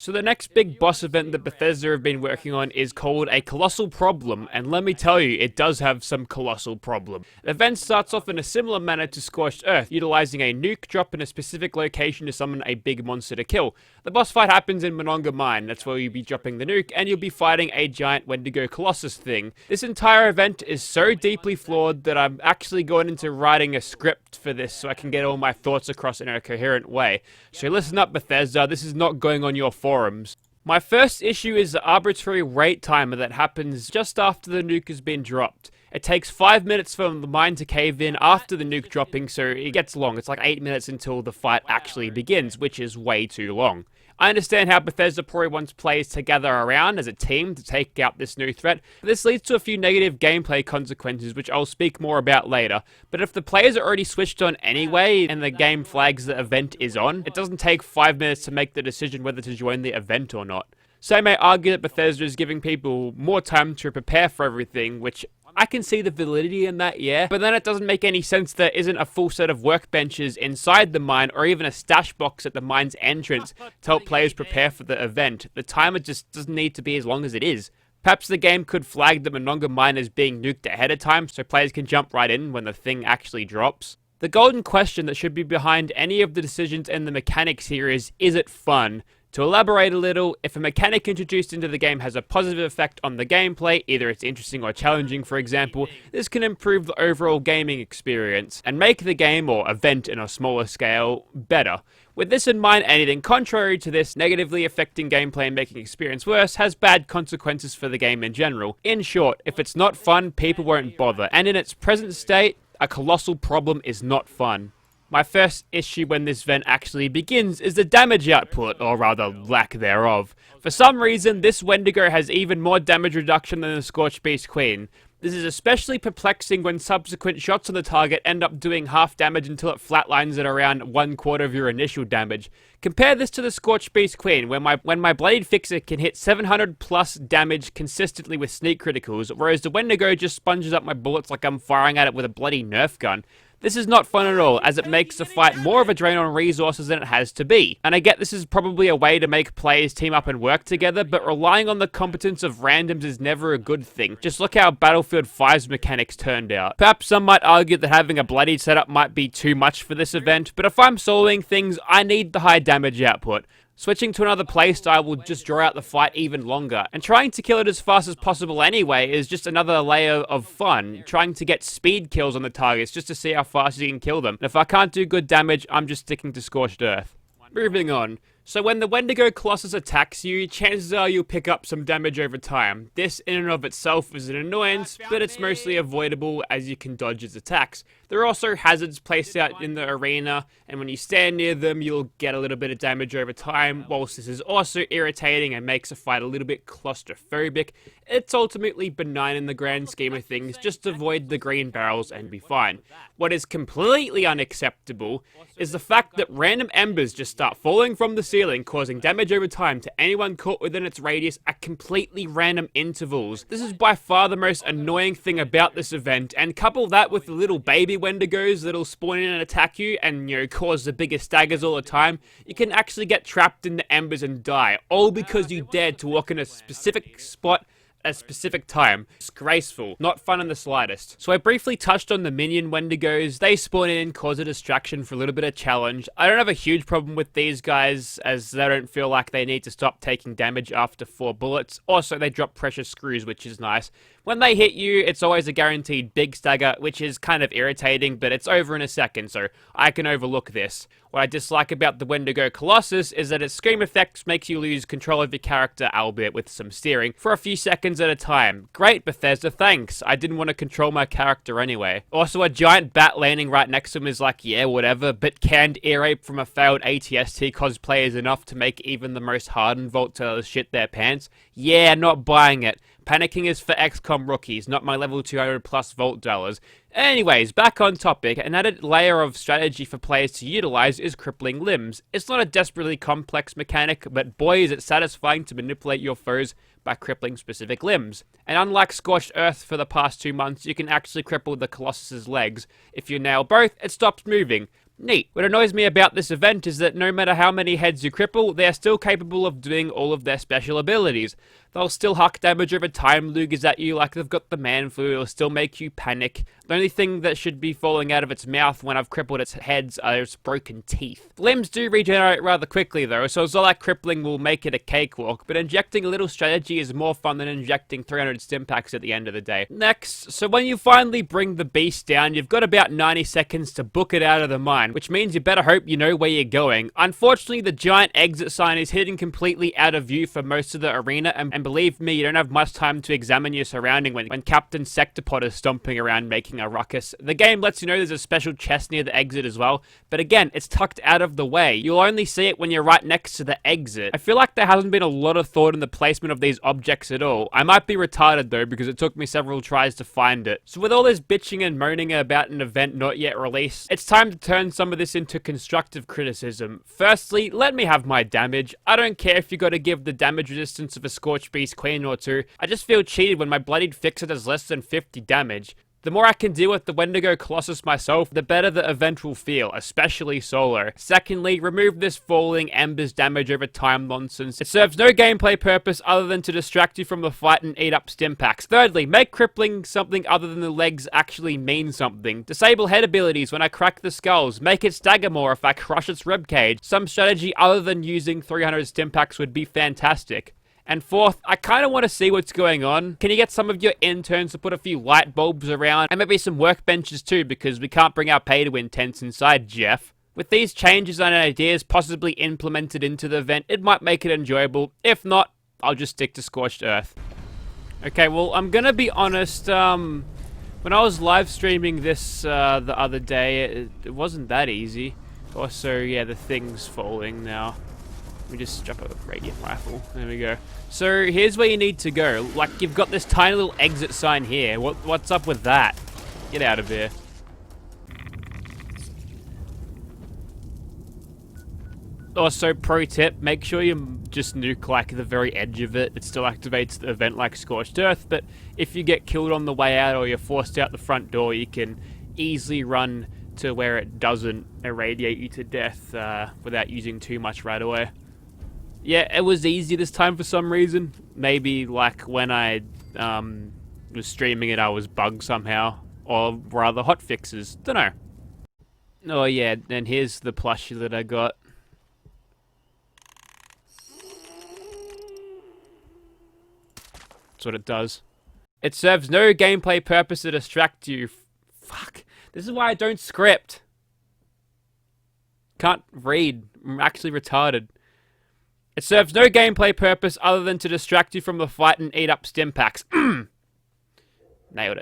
So the next big boss event that Bethesda have been working on is called a Colossal Problem, and let me tell you, it does have some colossal problem. The event starts off in a similar manner to Scorched Earth, utilizing a nuke drop in a specific location to summon a big monster to kill. The boss fight happens in Monongah Mine, that's where you'll be dropping the nuke, and you'll be fighting a giant Wendigo Colossus thing. This entire event is so deeply flawed that I'm actually going into writing a script for this so I can get all my thoughts across in a coherent way. So listen up, Bethesda, this is not going on your forums. My first issue is the arbitrary wait timer that happens just after the nuke has been dropped. It takes 5 minutes for the mine to cave in after the nuke dropping, so it gets long. It's like 8 minutes until the fight actually begins, which is way too long. I understand how Bethesda probably wants players to gather around as a team to take out this new threat, but this leads to a few negative gameplay consequences, which I'll speak more about later. But if the players are already switched on anyway, and the game flags the event is on, it doesn't take 5 minutes to make the decision whether to join the event or not. Some may argue that Bethesda is giving people more time to prepare for everything, which I can see the validity in that, yeah, but then it doesn't make any sense there isn't a full set of workbenches inside the mine or even a stash box at the mine's entrance to help players prepare for the event. The timer just doesn't need to be as long as it is. Perhaps the game could flag the Monongah Mine as being nuked ahead of time so players can jump right in when the thing actually drops. The golden question that should be behind any of the decisions and the mechanics here is it fun? To elaborate a little, if a mechanic introduced into the game has a positive effect on the gameplay, either it's interesting or challenging for example, this can improve the overall gaming experience, and make the game, or event in a smaller scale, better. With this in mind, anything contrary to this, negatively affecting gameplay and making experience worse, has bad consequences for the game in general. In short, if it's not fun, people won't bother, and in its present state, a colossal problem is not fun. My first issue when this event actually begins is the damage output, or rather lack thereof. For some reason, this Wendigo has even more damage reduction than the Scorched Beast Queen. This is especially perplexing when subsequent shots on the target end up doing half damage until it flatlines at around 1/4 of your initial damage. Compare this to the Scorched Beast Queen, when my Bloodied Fixer can hit 700 plus damage consistently with sneak criticals, whereas the Wendigo just sponges up my bullets like I'm firing at it with a bloody Nerf gun. This is not fun at all, as it makes the fight more of a drain on resources than it has to be. And I get this is probably a way to make players team up and work together, but relying on the competence of randoms is never a good thing. Just look how Battlefield 5's mechanics turned out. Perhaps some might argue that having a bloodied setup might be too much for this event, but if I'm soloing things, I need the high damage output. Switching to another playstyle will just draw out the fight even longer, and trying to kill it as fast as possible anyway is just another layer of fun, trying to get speed kills on the targets just to see how fast you can kill them. And if I can't do good damage, I'm just sticking to Scorched Earth. Moving on. So when the Wendigo Colossus attacks you, chances are you'll pick up some damage over time. This in and of itself is an annoyance, but it's mostly avoidable as you can dodge its attacks. There are also hazards placed out in the arena, and when you stand near them, you'll get a little bit of damage over time. Whilst this is also irritating and makes a fight a little bit claustrophobic, it's ultimately benign in the grand scheme of things. Just avoid the green barrels and be fine. What is completely unacceptable is the fact that random embers just start falling from the ceiling, causing damage over time to anyone caught within its radius at completely random intervals. This is by far the most annoying thing about this event, and couple that with the little baby Wendigos that'll spawn in and attack you and, cause the biggest staggers all the time, you can actually get trapped in the embers and die, all because you dared to walk in a specific spot at a specific time. Disgraceful. Not fun in the slightest. So I briefly touched on the Minion Wendigos. They spawn in, cause a distraction for a little bit of challenge. I don't have a huge problem with these guys, as they don't feel like they need to stop taking damage after 4 bullets. Also, they drop pressure screws, which is nice. When they hit you, it's always a guaranteed big stagger, which is kind of irritating, but it's over in a second, so I can overlook this. What I dislike about the Wendigo Colossus is that its scream effects makes you lose control of your character, albeit with some steering, for a few seconds at a time. Great, Bethesda, thanks. I didn't want to control my character anyway. Also, a giant bat landing right next to him is like, yeah, whatever, but canned ear rape from a failed ATST cosplay is enough to make even the most hardened Vault Tellers shit their pants? Yeah, not buying it. Panicking is for XCOM rookies, not my level 200 plus Vault Dwellers. Anyways, back on topic, an added layer of strategy for players to utilize is crippling limbs. It's not a desperately complex mechanic, but boy is it satisfying to manipulate your foes by crippling specific limbs. And unlike Scorched Earth for the past 2 months, you can actually cripple the Colossus's legs. If you nail both, it stops moving. Neat. What annoys me about this event is that no matter how many heads you cripple, they are still capable of doing all of their special abilities. They'll still huck damage over time, Lugers at you like they've got the man flu, it'll still make you panic. The only thing that should be falling out of its mouth when I've crippled its heads are its broken teeth. Limbs do regenerate rather quickly though, so it's not like crippling will make it a cakewalk, but injecting a little strategy is more fun than injecting 300 stim packs at the end of the day. Next, so when you finally bring the beast down, you've got about 90 seconds to book it out of the mine, which means you better hope you know where you're going. Unfortunately, the giant exit sign is hidden completely out of view for most of the arena, and believe me, you don't have much time to examine your surrounding when Captain Sectopod is stomping around making a ruckus. The game lets you know there's a special chest near the exit as well, but again, it's tucked out of the way. You'll only see it when you're right next to the exit. I feel like there hasn't been a lot of thought in the placement of these objects at all. I might be retarded though, because it took me several tries to find it. So with all this bitching and moaning about an event not yet released, it's time to turn some of this into constructive criticism. Firstly, let me have my damage. I don't care if you gotta give the damage resistance of a Scorch Beast Queen or two. I just feel cheated when my bloodied fixer does less than 50 damage. The more I can deal with the Wendigo Colossus myself, the better the event will feel, especially solo. Secondly, remove this falling embers damage over time nonsense. It serves no gameplay purpose other than to distract you from the fight and eat up stim packs. Thirdly, make crippling something other than the legs actually mean something. Disable head abilities when I crack the skulls. Make it stagger more if I crush its ribcage. Some strategy other than using 300 stim packs would be fantastic. And fourth, I kind of want to see what's going on. Can you get some of your interns to put a few light bulbs around? And maybe some workbenches too, because we can't bring our pay-to-win tents inside, Jeff. With these changes and ideas possibly implemented into the event, it might make it enjoyable. If not, I'll just stick to Scorched Earth. Okay, well, I'm gonna be honest, when I was live streaming this the other day, it wasn't that easy. Also, yeah, the thing's falling now. Let me just strap a radiant rifle. There we go. So here's where you need to go. Like, you've got this tiny little exit sign here. What's up with that? Get out of here. Also, pro tip, make sure you just nuke like the very edge of it. It still activates the event like Scorched Earth, but if you get killed on the way out or you're forced out the front door, you can easily run to where it doesn't irradiate you to death without using too much right away. Yeah, it was easy this time for some reason. Maybe like when I was streaming it, I was bugged somehow. Or rather hotfixes. Dunno. Oh yeah, and here's the plushie that I got. That's what it does. It serves no gameplay purpose to distract you. Fuck. This is why I don't script. Can't read. I'm actually retarded. It serves no gameplay purpose other than to distract you from the fight and eat up stim packs. Nailed it.